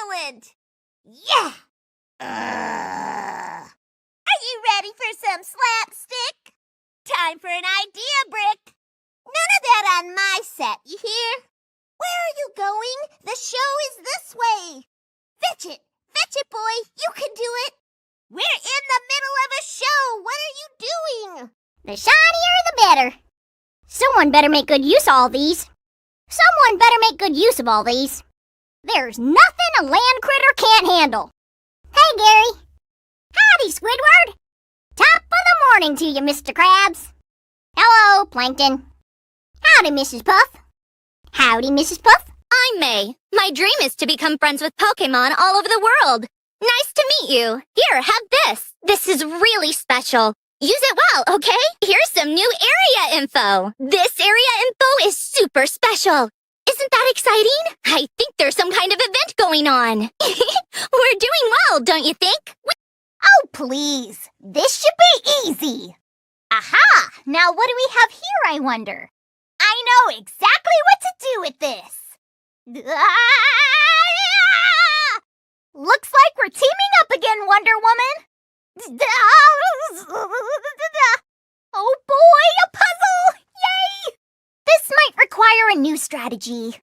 Excellent! Yeah! Are you ready for some slapstick? Time for an idea brick. None of that on my set, you hear? Where are you going? The show is this way. Fetch it, boy. You can do it. We're in the middle of a show. What are you doing? The shinier the better. Someone better make good use of all these. There's nothing a land critter can't handle. Hey, Gary. Howdy, Squidward. Top of the morning to you, Mr. Krabs. Hello, Plankton. Howdy, Mrs. Puff. Howdy, Mrs. Puff. I'm May. My dream is to become friends with Pokemon all over the world. Nice to meet you. Here, have this. This is really special. Use it well, okay? Here's some new area info. This area info is super special. Isn't that exciting? I think there's some kind of event going on. We're doing well, don't you think? Oh, please. This should be easy. Aha! Now what do we have here, I wonder? I know exactly what to do with this. Looks like we're teaming up again, Wonder Woman. Oh boy, a puzzle! Yay! This might require a new strategy.